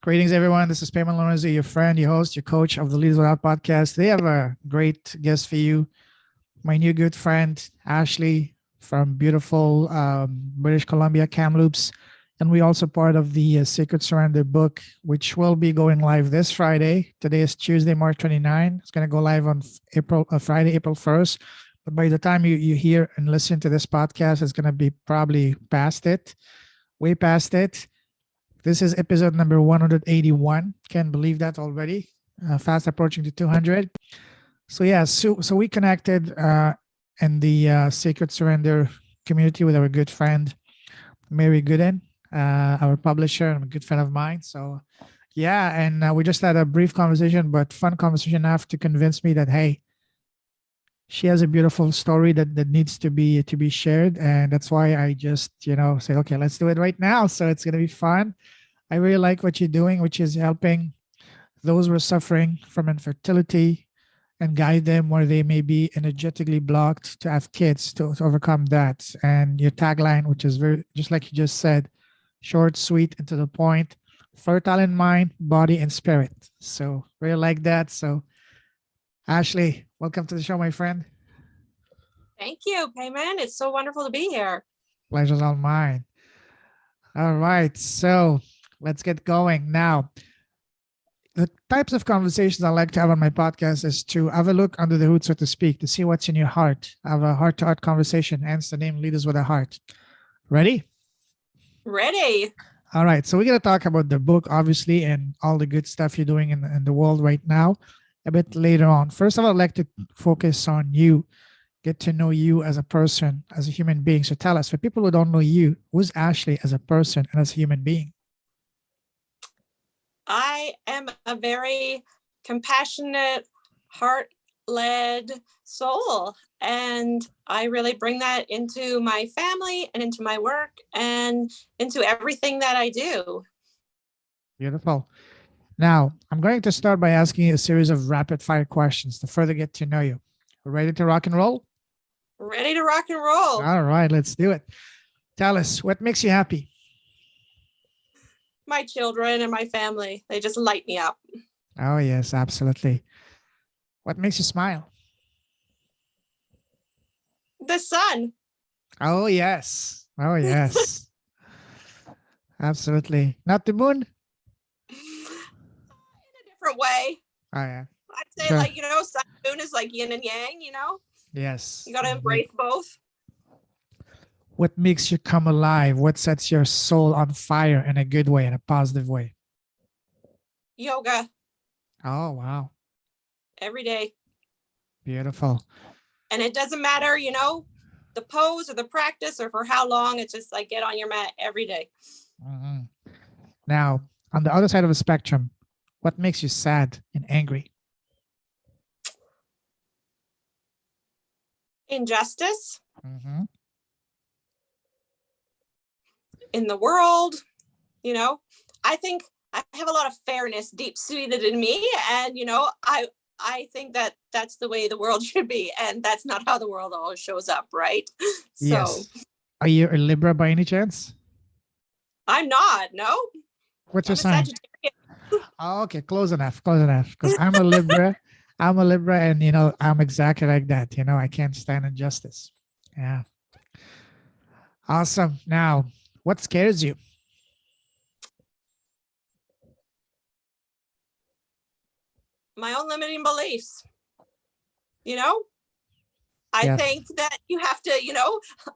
Greetings, everyone. This is Payman Lorenzo, your friend, your host, your coach of the Leaders Without podcast. They have a great guest for you. My new good friend, Ashley from beautiful British Columbia, Kamloops. And we also part of the Sacred Surrender book, which will be going live this Friday. Today is Tuesday, March 29. It's going to go live on Friday, April 1st. But by the time you hear and listen to this podcast, it's going to be probably past it, way past it. This is episode number 181. Can't believe that already. Fast approaching to 200. So yeah, so we connected in the Sacred Surrender community with our good friend Mary Gooden, our publisher and a good friend of mine. So yeah, and we just had a brief conversation, but fun conversation enough to convince me that hey, she has a beautiful story that needs to be shared, and that's why I just say okay, let's do it right now. So it's gonna be fun. I really like what you're doing, which is helping those who are suffering from infertility and guide them where they may be energetically blocked to have kids to overcome that. And your tagline, which is very, just like you just said, short, sweet, and to the point, fertile in mind, body, and spirit. So really like that. So Ashley, welcome to the show, my friend. Thank you, Payman. It's so wonderful to be here. Pleasure's all mine. All right. So let's get going now. The types of conversations I like to have on my podcast is to have a look under the hood, so to speak, to see what's in your heart. Have a heart-to-heart conversation, hence the name Leaders with a Heart. Ready? Ready. All right. So we're going to talk about the book, obviously, and all the good stuff you're doing in the world right now a bit later on. First of all, I'd like to focus on you, get to know you as a person, as a human being. So tell us, for people who don't know you, who's Ashley as a person and as a human being? I am a very compassionate, heart-led soul, and I really bring that into my family and into my work and into everything that I do. Beautiful. Now, I'm going to start by asking you a series of rapid-fire questions to further get to know you. Ready to rock and roll? Ready to rock and roll. All right, let's do it. Tell us, what makes you happy? My children and my family, they just light me up. Oh, yes, absolutely. What makes you smile? The sun. Oh, yes. Oh, yes. Absolutely. Not the moon? In a different way. Oh, yeah. I'd say, Sure. like, sun and moon is like yin and yang, Yes. You got to embrace both. What makes you come alive? What sets your soul on fire in a good way, in a positive way? Yoga. Oh, wow. Every day. Beautiful. And it doesn't matter, the pose or the practice or for how long. It's just like get on your mat every day. Mm-hmm. Now, on the other side of the spectrum, what makes you sad and angry? Injustice. Mm-hmm. In the world, I think I have a lot of fairness deep-seated in me, and I think that that's the way the world should be, and that's not how the world always shows up, right? Yes. Are you a Libra by any chance? I'm not. No. What's your sign? Oh, okay, close enough. Because I'm a Libra. And I'm exactly like that. I can't stand injustice. Yeah. Awesome. Now, what scares you? My own limiting beliefs. I think that you have to,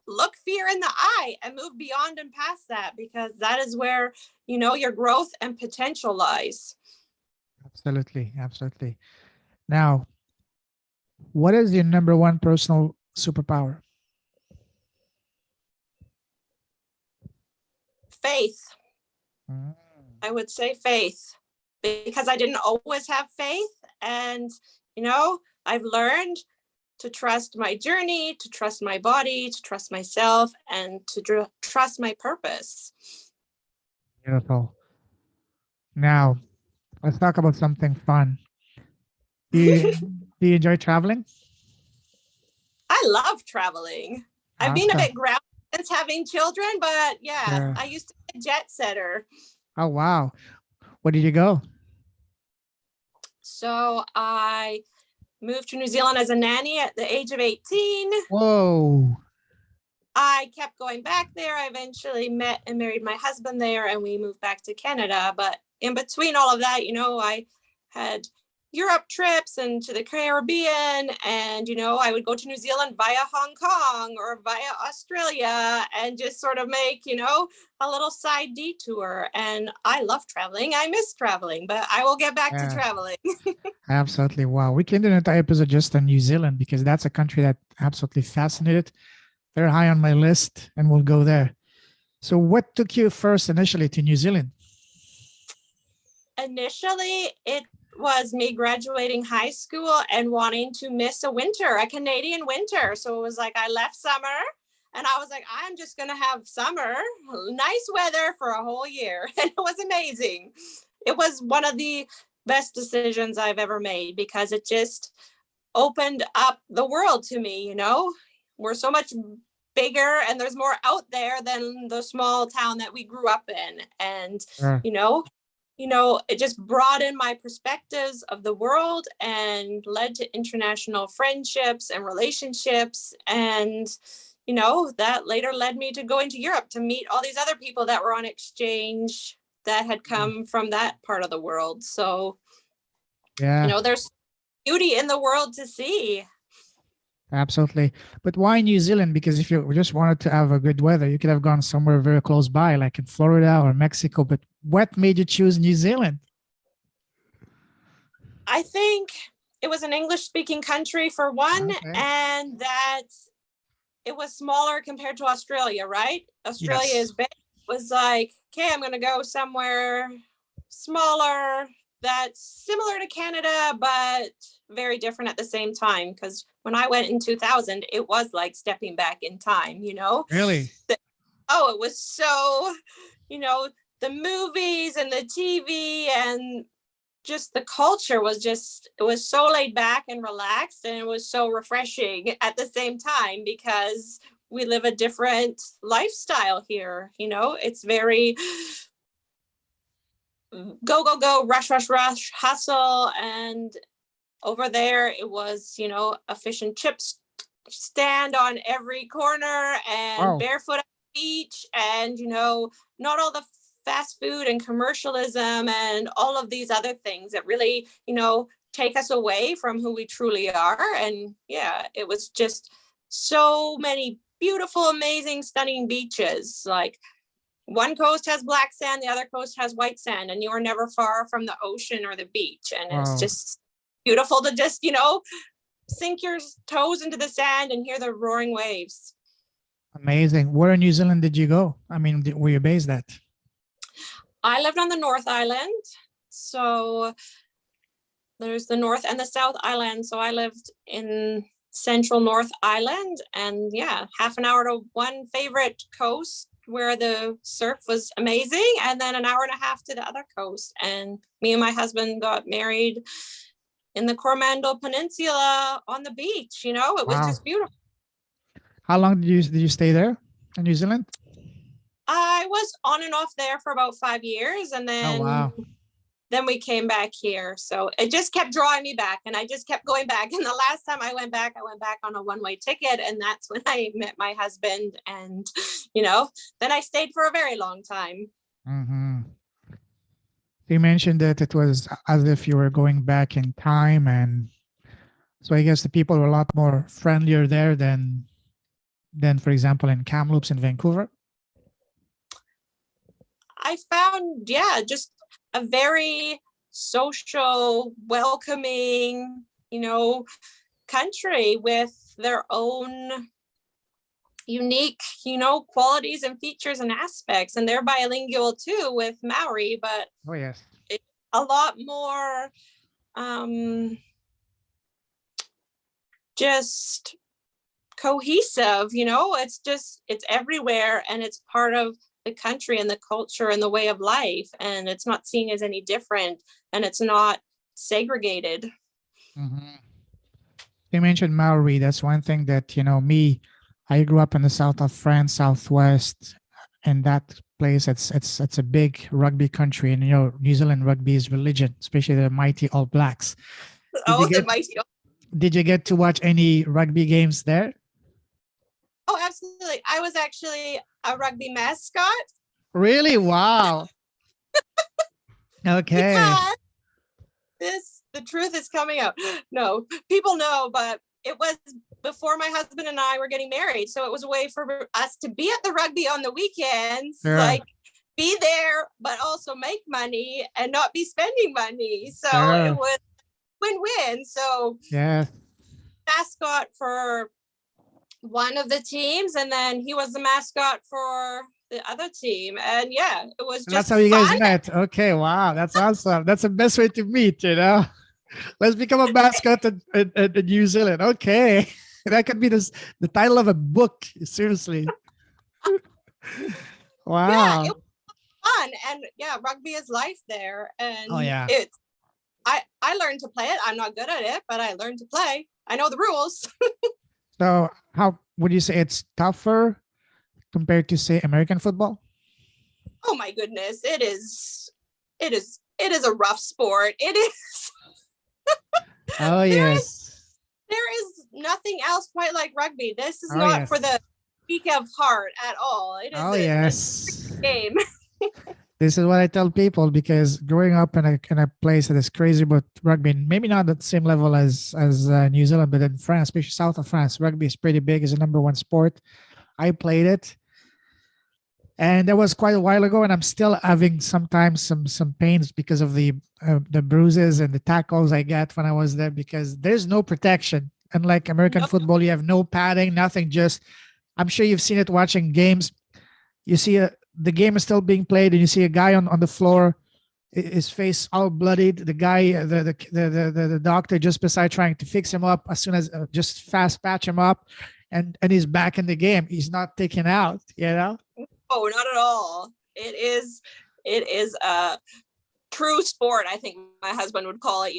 look fear in the eye and move beyond and past that, because that is where, your growth and potential lies. Absolutely. Absolutely. Now, what is your number one personal superpower? Faith. I would say faith, because I didn't always have faith. And, I've learned to trust my journey, to trust my body, to trust myself, and to trust my purpose. Beautiful. Now, let's talk about something fun. Do you enjoy traveling? I love traveling. I've been a bit grounded since having children, but yeah, I used to be a jet setter. Oh, wow. Where did you go? So I moved to New Zealand as a nanny at the age of 18. Whoa. I kept going back there. I eventually met and married my husband there, and we moved back to Canada. But in between all of that, I had Europe trips and to the Caribbean, and I would go to New Zealand via Hong Kong or via Australia and just sort of make a little side detour. And I love traveling. I miss traveling, but I will get back to Yeah, traveling. absolutely. Wow. We can do an entire episode just on New Zealand because that's a country that absolutely fascinated. They're high on my list and we'll go there. So what took you first initially to New Zealand? Initially, it was me graduating high school and wanting to miss a Canadian winter. So it was like I left summer and I was like, I'm just going to have summer, nice weather for a whole year. And it was amazing. It was one of the best decisions I've ever made because it just opened up the world to me. We're so much bigger and there's more out there than the small town that we grew up in. And, Sure. it just broadened my perspectives of the world and led to international friendships and relationships. And, that later led me to going to Europe to meet all these other people that were on exchange that had come from that part of the world. So, Yeah, there's beauty in the world to see. absolutely. But why New Zealand? Because if you just wanted to have a good weather, you could have gone somewhere very close by, like in Florida or Mexico. But what made you choose New Zealand? I think it was an English-speaking country for one, Okay. and that it was smaller compared to Australia, right? Australia Yes. is big. It was like, okay, I'm going to go somewhere smaller that's similar to Canada, but very different at the same time. Because when I went in 2000, it was like stepping back in time, Really? It was so, the movies and the TV and just the culture it was so laid back and relaxed, and it was so refreshing at the same time because we live a different lifestyle here. It's very go, go, go, rush, rush, rush, hustle. And over there it was, a fish and chips stand on every corner and Wow. barefoot at the beach and, not all the fast food and commercialism and all of these other things that really, take us away from who we truly are. And yeah, it was just so many beautiful, amazing, stunning beaches. Like one coast has black sand, the other coast has white sand, and you are never far from the ocean or the beach. And it's Wow. just beautiful to just, sink your toes into the sand and hear the roaring waves. Amazing. Where in New Zealand did you go? I mean, were you based at? I lived on the North Island. So there's the North and the South Island. So I lived in central North Island, and yeah, half an hour to one favorite coast where the surf was amazing, and then an hour and a half to the other coast. And me and my husband got married in the Coromandel Peninsula on the beach. It was Wow. just beautiful. How long did you stay there in New Zealand? I was on and off there for about 5 years, and Oh, wow. then we came back here. So it just kept drawing me back, and I just kept going back. And the last time I went back on a one-way ticket, and that's when I met my husband. And then I stayed for a very long time. Mm-hmm. You mentioned that it was as if you were going back in time, and so I guess the people were a lot more friendlier there than for example, in Kamloops in Vancouver. I found, just a very social, welcoming, country with their own unique, qualities and features and aspects. And they're bilingual too with Maori, but Oh, yes. it's a lot more just cohesive. It's everywhere, and it's part of the country and the culture and the way of life, and it's not seen as any different, and it's not segregated. Mm-hmm. You mentioned Maori. That's one thing that, me, I grew up in the south of France, southwest, and that place. It's a big rugby country, and you know New Zealand rugby is religion, especially the mighty All Blacks. Did you Oh, the get mighty. Did you get to watch any rugby games there? Oh, absolutely. I was actually a rugby mascot Really? Wow. Okay. because the truth is coming out. No, people know, but it was before my husband and I were getting married. So it was a way for us to be at the rugby on the weekends, Sure. like be there, but also make money and not be spending money. So Sure. it was win-win. So Yeah. mascot for one of the teams, and then he was the mascot for the other team. And yeah, it was And that's just how you fun. guys met. Okay. Wow. That's awesome. That's the best way to meet, you know? Let's become a mascot in New Zealand. Okay. That could be the title of a book. Seriously. Yeah, Wow. it was fun. And yeah, rugby is life there. And Oh, yeah. I learned to play it. I'm not good at it, but I learned to play. I know the rules. So, how would you say it's tougher compared to, say, American football? Oh my goodness. It is a rough sport. It is. Oh, There yes. is nothing else quite like rugby. This is Oh, not yes. for the weak of heart at all. It is Oh, a yes. game. This is what I tell people, because growing up in a place that is crazy about rugby, maybe not at the same level as New Zealand, but in France, especially south of France, rugby is pretty big. It's the number one sport. I played it, and that was quite a while ago, and I'm still having sometimes some pains because of the bruises and the tackles I get when I was there, because there's no protection. Unlike American Nope. football, you have no padding, nothing. Just, I'm sure you've seen it watching games. You see the game is still being played, and you see a guy on the floor, his face all bloodied. The guy, the doctor just beside trying to fix him up, as soon as just fast patch him up, and he's back in the game. He's not taken out, you know. Oh, not at all. It is a true sport, I think my husband would call it,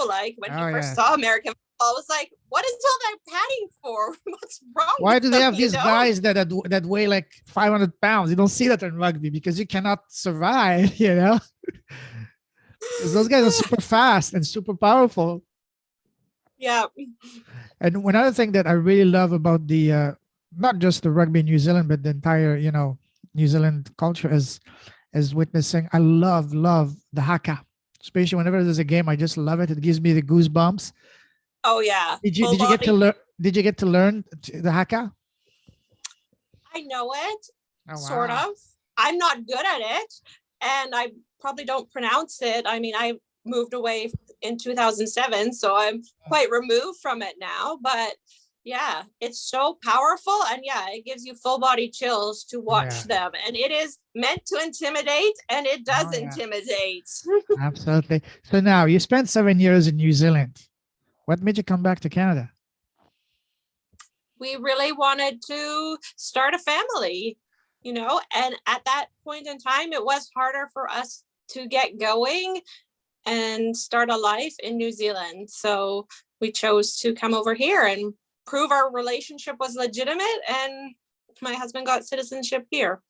like when he Oh, first yeah. saw American football, I was like, what is all that padding for? What's wrong Why with do they them, have these guys that weigh like 500 pounds? You don't see that in rugby, because you cannot survive, you know. Because those guys are super fast and super powerful. Yeah. And one other thing that I really love about the not just the rugby in New Zealand, but the entire, New Zealand culture is witnessing. I love the Haka, especially whenever there's a game. I just love it. It gives me the goosebumps. Oh yeah. Did you Full get to body. learn? Did you get to learn the Haka? I know it, Oh, sort wow. of. I'm not good at it, and I probably don't pronounce it. I mean, I moved away in 2007, so I'm quite removed from it now. But yeah, it's so powerful, and yeah, it gives you full body chills to watch them. And it is meant to intimidate, and it does Oh, yeah. intimidate. Absolutely. So now you spent 7 years in New Zealand. What made you come back to Canada? We really wanted to start a family, and at that point in time, it was harder for us to get going and start a life in New Zealand. So we chose to come over here and prove our relationship was legitimate, and my husband got citizenship here.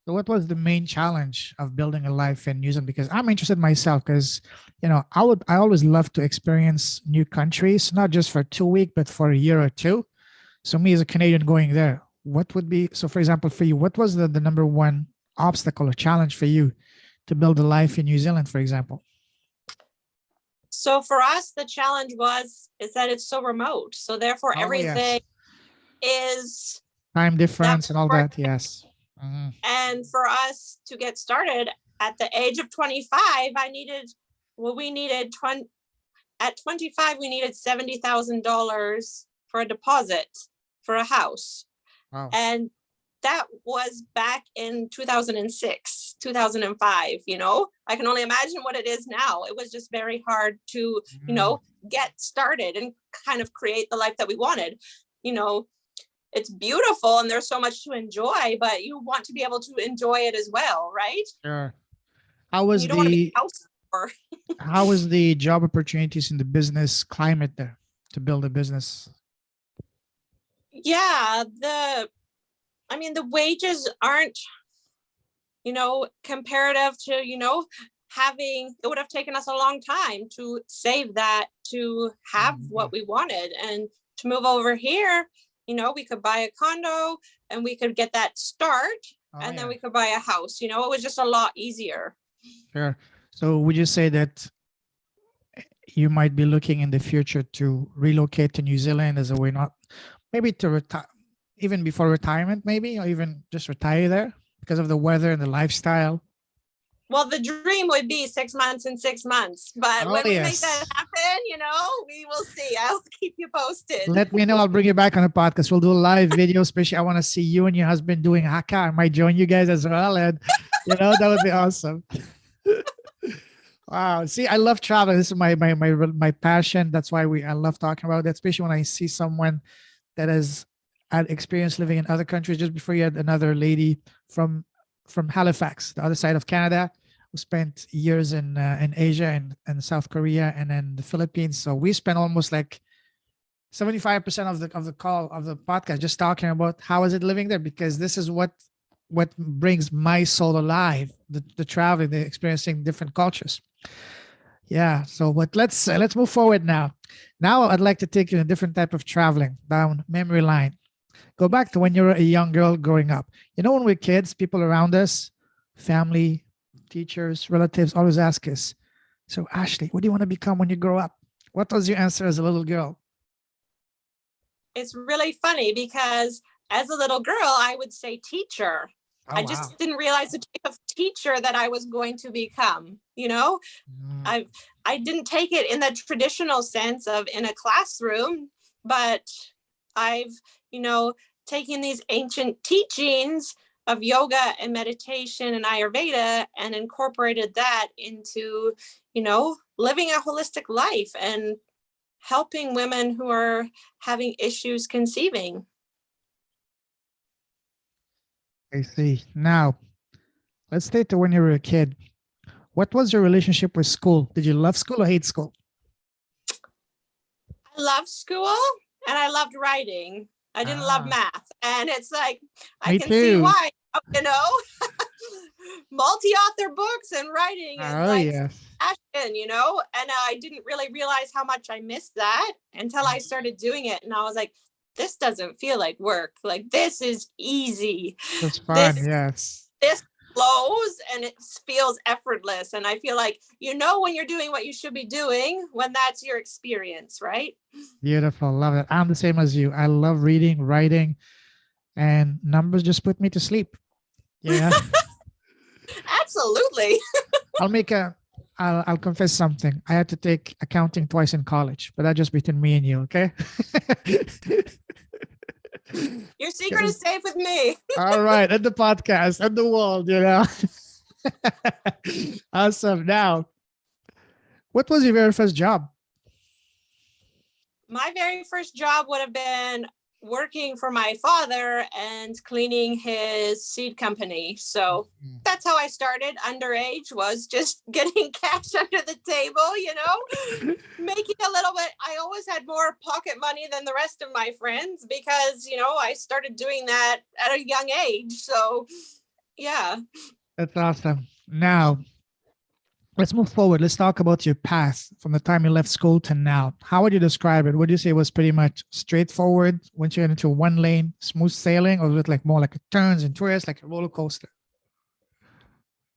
So what was the main challenge of building a life in New Zealand? Because I'm interested myself, because, I always love to experience new countries, not just for 2 weeks, but for a year or two. So me as a Canadian going there, what would be, so for example, for you, what was the number one obstacle or challenge for you to build a life in New Zealand, for example? So for us, the challenge is that it's so remote. So therefore, everything is time difference and all that. Yes. Mm-hmm. And for us to get started at the age of 25, at 25, we needed $70,000 for a deposit for a house. Wow. And that was back in 2006, 2005, I can only imagine what it is now. It was just very hard to, get started and kind of create the life that we wanted. It's beautiful and there's so much to enjoy, but you want to be able to enjoy it as well, right? Sure. How was you don't want to be house poor. How was the job opportunities in the business climate there to build a business? Yeah, the wages aren't comparative to, it would have taken us a long time to save that, to have what we wanted. And to move over here, we could buy a condo and we could get that start, and then we could buy a house. It was just a lot easier. Sure. So would you say that you might be looking in the future to relocate to New Zealand as a way, not maybe to retire, even before retirement, maybe, or even just retire there because of the weather and the lifestyle? Well, the dream would be 6 months and 6 months, but when we make that happen, we will see. I'll keep you posted. Let me know. I'll bring you back on the podcast. We'll do a live video, especially I want to see you and your husband doing Haka. I might join you guys as well. And, that would be awesome. Wow. See, I love traveling. This is my passion. That's why I love talking about that, especially when I see someone that has had experience living in other countries. Just before, you had another lady from Halifax, the other side of Canada, who spent years in Asia and South Korea and then the Philippines. So we spent almost like 75% of the podcast just talking about how is it living there, because this is what brings my soul alive, the traveling, the experiencing different cultures. Yeah. So but let's move forward now. Now I'd like to take you in a different type of traveling down memory line. Go back to when you were a young girl growing up. When we're kids, people around us, family, teachers, relatives, always ask us, so Ashley, what do you want to become when you grow up? What was your answer as a little girl? It's really funny because as a little girl, I would say teacher. I just didn't realize the type of teacher that I was going to become. I didn't take it in the traditional sense of in a classroom, but I've, taken these ancient teachings of yoga and meditation and Ayurveda and incorporated that into, living a holistic life and helping women who are having issues conceiving. I see. Now, let's stay to when you were a kid. What was your relationship with school? Did you love school or hate school? I loved school and I loved writing. I didn't love math. And it's like, I can see why, multi-author books and writing is passion, and I didn't really realize how much I missed that until I started doing it. And I was like, this doesn't feel like work. Like, this is easy. That's fun. Yes. This flows and it feels effortless. And I feel like, when you're doing what you should be doing, when that's your experience, right? Beautiful. Love it. I'm the same as you. I love reading, writing, and numbers just put me to sleep. Yeah. Absolutely. I'll confess something. I had to take accounting twice in college, but that's just between me and you. Okay. Your secret is safe with me. All right. At the podcast, at the world, Awesome. Now, what was your very first job? My very first job would have been working for my father and cleaning his seed company. So that's how I started. Underage, was just getting cash under the table, making a little bit. I always had more pocket money than the rest of my friends because, I started doing that at a young age. So yeah. That's awesome. Now, let's move forward. Let's talk about your path from the time you left school to now. How would you describe it? Would you say it was pretty much straightforward once you get into one lane, smooth sailing, or was it like more like a turns and twists, like a roller coaster?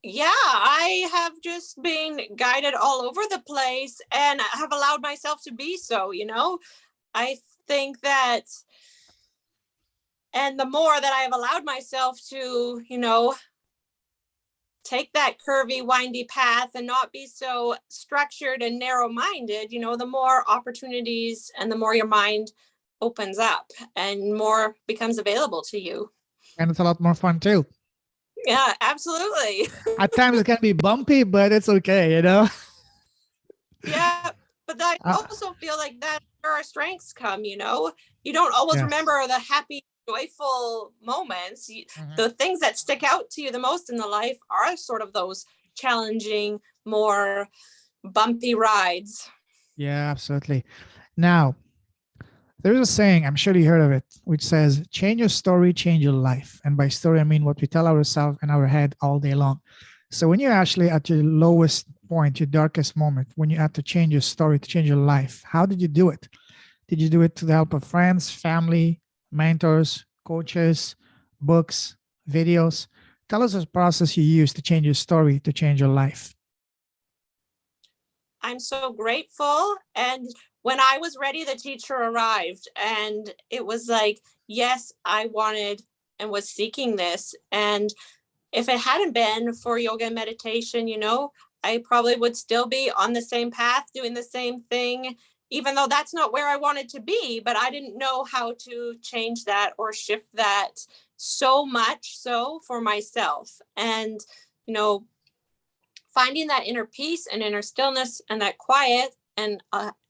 Yeah, I have just been guided all over the place and have allowed myself to be so, I think that, and the more that I have allowed myself to, take that curvy, windy path and not be so structured and narrow-minded, the more opportunities and the more your mind opens up and more becomes available to you. And it's a lot more fun too. Yeah, absolutely. At times it can be bumpy, but it's okay, Yeah, but I also feel like that's where our strengths come, You don't always remember the happy, joyful moments. The things that stick out to you the most in the life are sort of those challenging, more bumpy rides. Yeah, absolutely. Now, There's a saying, I'm sure you heard of it, which says, change your story, change your life. And by story, I mean what we tell ourselves in our head all day long. So when you're actually at your lowest point, your darkest moment, when you had to change your story, to change your life, how did you do it? Did you do it to the help of friends, family, mentors, coaches, books, videos? Tell us the process you used to change your story, to change your life. I'm so grateful. And when I was ready, the teacher arrived, and it was like, yes, I wanted and was seeking this. And if it hadn't been for yoga and meditation, I probably would still be on the same path, doing the same thing, even though that's not where I wanted to be. But I didn't know how to change that or shift that so much so for myself. And, finding that inner peace and inner stillness and that quiet and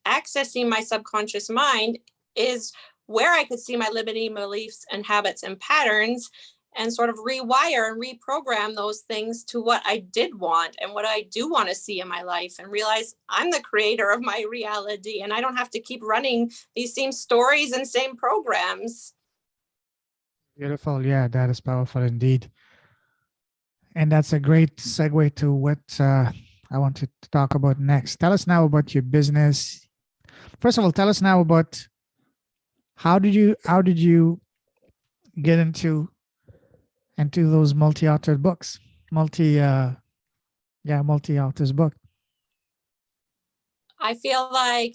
accessing my subconscious mind is where I could see my limiting beliefs and habits and patterns and sort of rewire and reprogram those things to what I did want and what I do want to see in my life, and realize I'm the creator of my reality and I don't have to keep running these same stories and same programs. Beautiful. Yeah, that is powerful indeed. And that's a great segue to what I wanted to talk about next. Tell us now about your business. First of all, tell us now about how did you get into those multi-authored books, multi-authors book. I feel like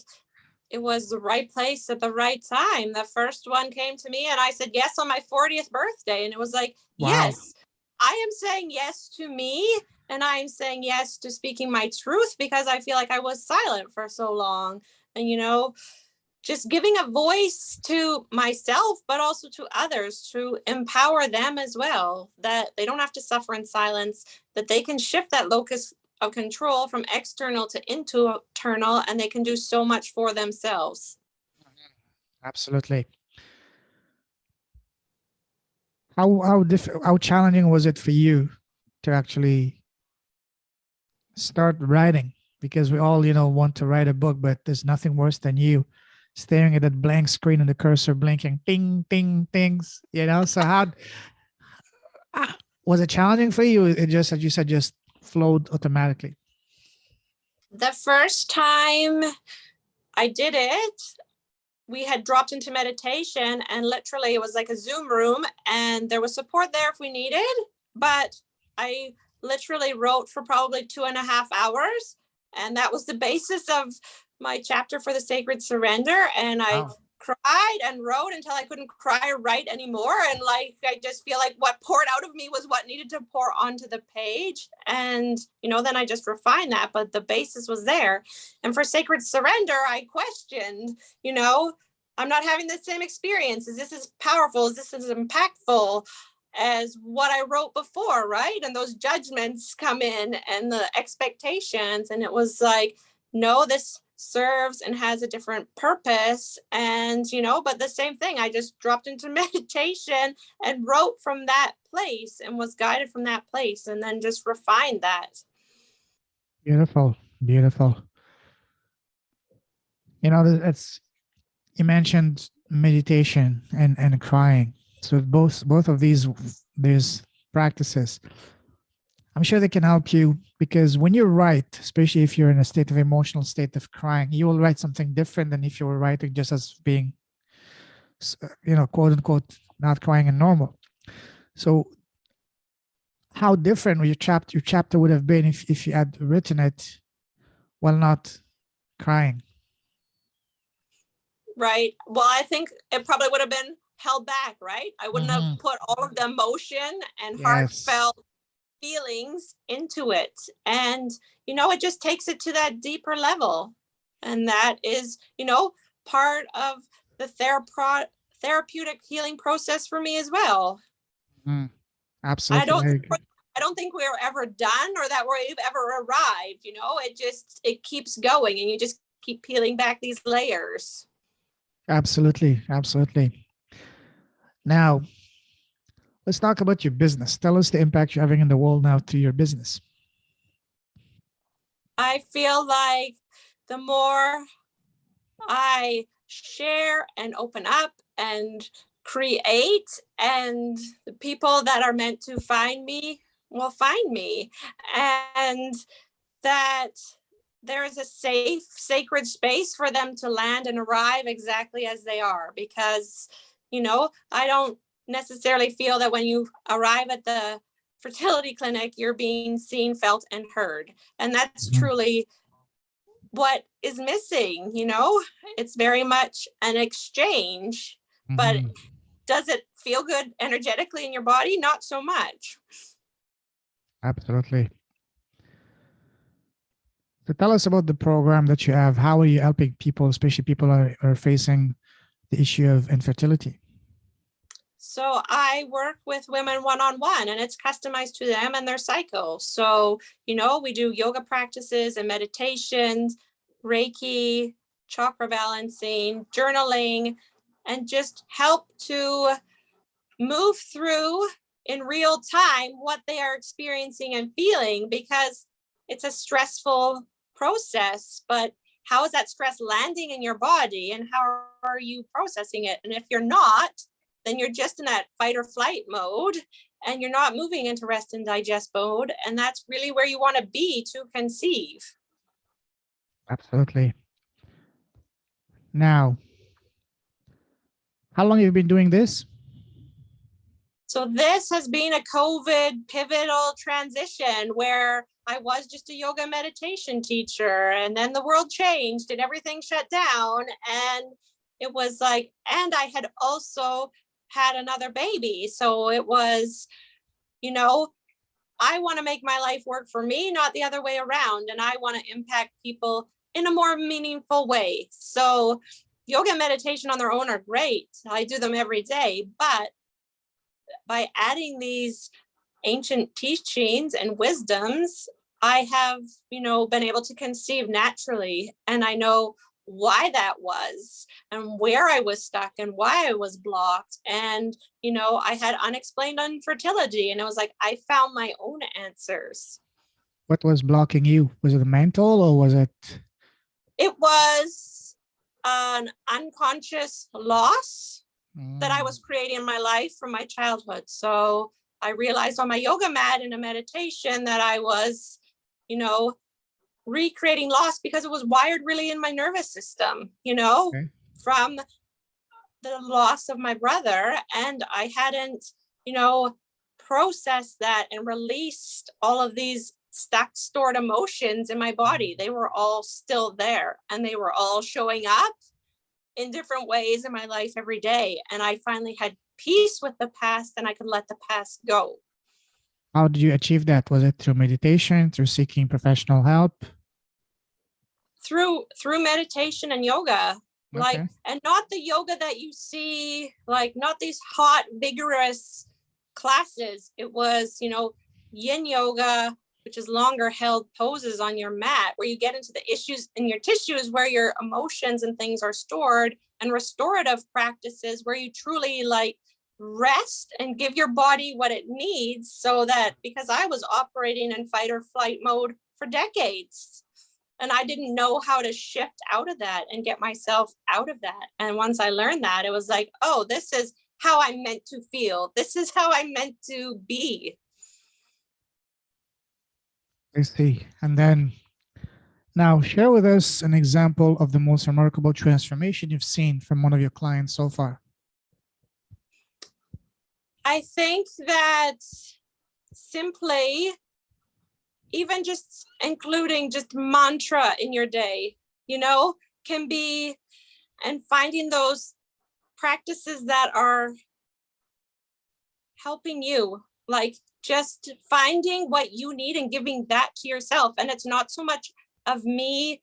it was the right place at the right time. The first one came to me and I said yes on my 40th birthday. And it was like, Wow. Yes, I am saying yes to me. And I am saying yes to speaking my truth, because I feel like I was silent for so long. And, just giving a voice to myself, but also to others, to empower them as well, that they don't have to suffer in silence, that they can shift that locus of control from external to internal, and they can do so much for themselves. Absolutely. How challenging was it for you to actually start writing? Because we all, want to write a book, but there's nothing worse than you staring at that blank screen and the cursor blinking, ding, ding, dings. So how was it challenging for you? It just, as you said, just flowed automatically. The first time I did it, we had dropped into meditation, and literally it was like a Zoom room, and there was support there if we needed, but I literally wrote for probably 2.5 hours, and that was the basis of my chapter for the sacred surrender. And I cried and wrote until I couldn't cry or write anymore, and I just feel like what poured out of me was what needed to pour onto the page. And then I just refined that, but the basis was there. And for sacred surrender, I questioned, I'm not having the same experience. Is this as powerful? Is this as impactful as what I wrote before, right? And those judgments come in and the expectations. And it was like, no, this serves and has a different purpose. And, but the same thing, I just dropped into meditation and wrote from that place and was guided from that place, and then just refined that. Beautiful. Beautiful. It's, you mentioned meditation and crying. So both of these practices, I'm sure they can help you, because when you write, especially if you're in a state of emotional state of crying, you will write something different than if you were writing just as being, quote unquote, not crying and normal. So how different your chapter would have been if you had written it while not crying. Right. Well, I think it probably would have been held back, right? I wouldn't have put all of the emotion and heartfelt feelings into it. And, it just takes it to that deeper level. And that is, part of the therapeutic healing process for me as well. Absolutely. I don't think we're ever done, or that we've ever arrived. It keeps going, and you just keep peeling back these layers. Absolutely. Absolutely. Now, let's talk about your business. Tell us the impact you're having in the world now through your business. I feel like the more I share and open up and create, and the people that are meant to find me will find me, and that there is a safe, sacred space for them to land and arrive exactly as they are. Because, I don't necessarily feel that when you arrive at the fertility clinic, you're being seen, felt, and heard. And that's truly what is missing. It's very much an exchange, but does it feel good energetically in your body? Not so much. Absolutely. So tell us about the program that you have. How are you helping people, especially people are facing the issue of infertility? So I work with women one-on-one, and it's customized to them and their cycle. So, we do yoga practices and meditations, Reiki, chakra balancing, journaling, and just help to move through in real time what they are experiencing and feeling, because it's a stressful process. But how is that stress landing in your body, and how are you processing it? And if you're not, then you're just in that fight or flight mode, and you're not moving into rest and digest mode. And that's really where you want to be to conceive. Absolutely. Now, how long have you been doing this? So this has been a COVID pivotal transition where I was just a yoga meditation teacher, and then the world changed and everything shut down. And it was like, and I had also had another baby. So it was, I want to make my life work for me, not the other way around. And I want to impact people in a more meaningful way. So yoga and meditation on their own are great. I do them every day, but by adding these ancient teachings and wisdoms, I have, been able to conceive naturally. And I know why that was, and where I was stuck, and why I was blocked. And, I had unexplained infertility, and it was like, I found my own answers. What was blocking you? Was it mental, or was it? It was an unconscious loss that I was creating in my life from my childhood. So I realized on my yoga mat in a meditation that I was, recreating loss, because it was wired really in my nervous system, from the loss of my brother. And I hadn't, processed that and released all of these stuck, stored emotions in my body. They were all still there, and they were all showing up in different ways in my life every day. And I finally had peace with the past, and I could let the past go. How did you achieve that? Was it through meditation, through seeking professional help? Through meditation and yoga. Okay. And not the yoga that you see, not these hot, vigorous classes. It was, yin yoga, which is longer held poses on your mat, where you get into the issues in your tissues, where your emotions and things are stored, and restorative practices where you truly rest and give your body what it needs. So that, because I was operating in fight or flight mode for decades, and I didn't know how to shift out of that and get myself out of that. And once I learned that, it was like, oh, this is how I'm meant to feel. This is how I'm meant to be. I see. And then now share with us an example of the most remarkable transformation you've seen from one of your clients so far. I think that simply, even just including just mantra in your day, can be, and finding those practices that are helping you, just finding what you need and giving that to yourself. And it's not so much of me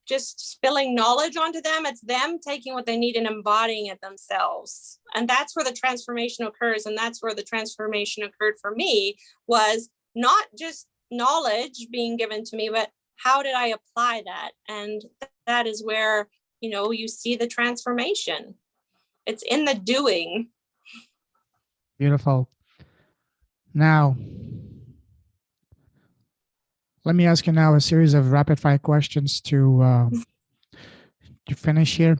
just spilling knowledge onto them. It's them taking what they need and embodying it themselves. And that's where the transformation occurs. And that's where the transformation occurred for me, was not just knowledge being given to me, but how did I apply that? And that is where, you see the transformation. It's in the doing. Beautiful. Now, let me ask you now a series of rapid fire questions to to finish here.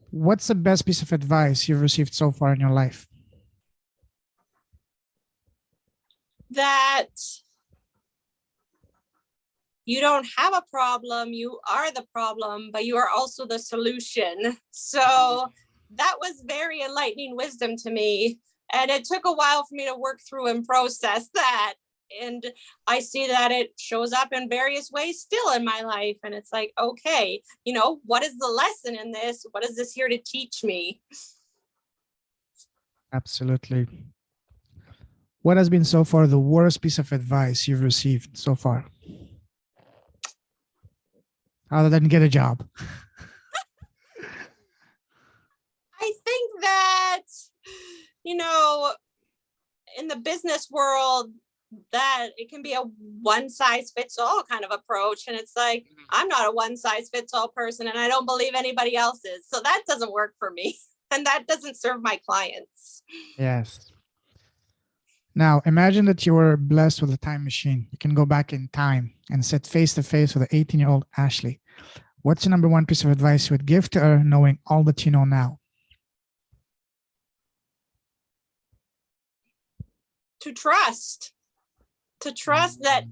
What's the best piece of advice you've received so far in your life? That you don't have a problem, you are the problem, but you are also the solution. So that was very enlightening wisdom to me. And it took a while for me to work through and process that. And I see that it shows up in various ways still in my life. And it's like, okay, what is the lesson in this? What is this here to teach me? Absolutely. What has been so far the worst piece of advice you've received so far? Other than get a job. I think that, in the business world, that it can be a one size fits all kind of approach. And it's like, I'm not a one size fits all person, and I don't believe anybody else is. So that doesn't work for me. And that doesn't serve my clients. Yes. Now, imagine that you were blessed with a time machine. You can go back in time and sit face to face with the 18-year-old Ashley. What's the number one piece of advice you would give to her, knowing all that you know now? To trust that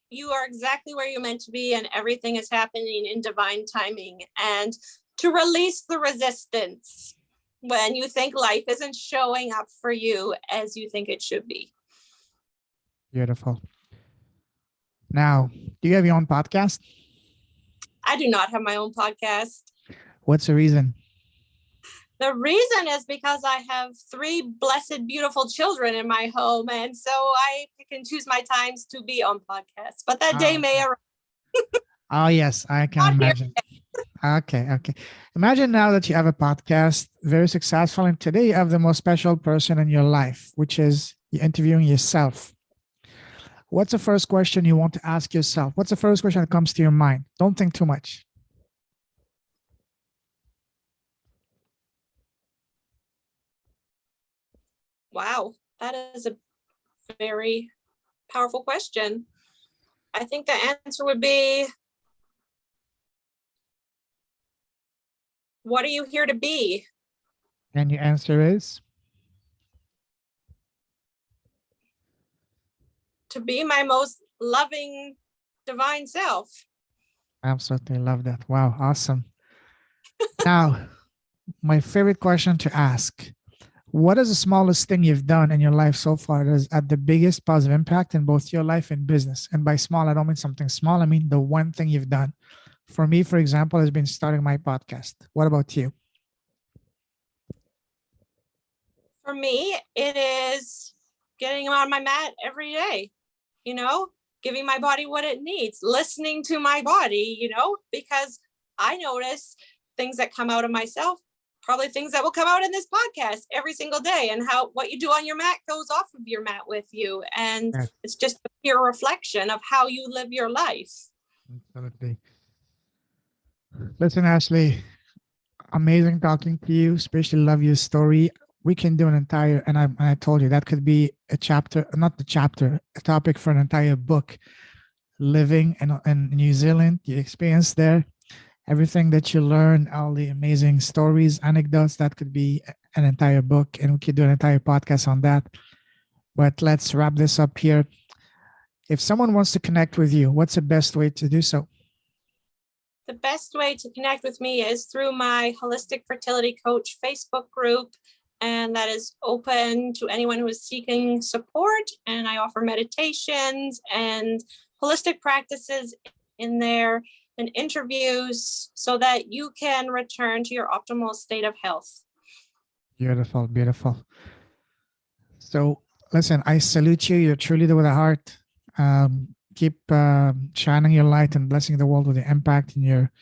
you are exactly where you're meant to be, and everything is happening in divine timing, and to release the resistance when you think life isn't showing up for you as you think it should be. Beautiful. Now, do you have your own podcast? I do not have my own podcast. What's the reason? The reason is because I have 3 blessed, beautiful children in my home. And so I pick and choose my times to be on podcasts. But that day may arrive. Oh, yes, I can imagine. Okay. Imagine now that you have a podcast, very successful, and today you have the most special person in your life, which is you're interviewing yourself. What's the first question you want to ask yourself? What's the first question that comes to your mind? Don't think too much. Wow, that is a very powerful question. I think the answer would be, what are you here to be? And your answer is? To be my most loving, divine self. Absolutely love that. Wow, awesome. Now, my favorite question to ask. What is the smallest thing you've done in your life so far that has had the biggest positive impact in both your life and business? And by small, I don't mean something small. I mean the one thing you've done. For me, for example, has been starting my podcast. What about you? For me, it is getting on my mat every day, giving my body what it needs, listening to my body, because I notice things that come out of myself, probably things that will come out in this podcast every single day, and how what you do on your mat goes off of your mat with you. And It's just a pure reflection of how you live your life. Absolutely. Listen, Ashley, amazing talking to you, especially love your story. We can do an entire, and I told you that could be a chapter, not the chapter, a topic for an entire book. Living in New Zealand, your experience there, everything that you learn, all the amazing stories, anecdotes, that could be an entire book, and we could do an entire podcast on that. But let's wrap this up here. If someone wants to connect with you, what's the best way to do so? The best way to connect with me is through my Holistic Fertility Coach Facebook group. And that is open to anyone who is seeking support. And I offer meditations and holistic practices in there and interviews so that you can return to your optimal state of health. Beautiful, beautiful. So listen, I salute you. You're truly with a heart. Keep shining your light and blessing the world with the impact in your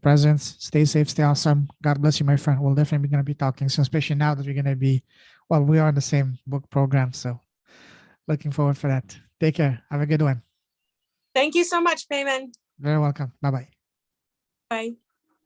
presence. Stay safe, stay awesome. God bless you, my friend. We'll definitely be going to be talking soon, especially now that we're going to be, we are in the same book program. So looking forward for that. Take care. Have a good one. Thank you so much, Payman. Very welcome. Bye-bye. Bye.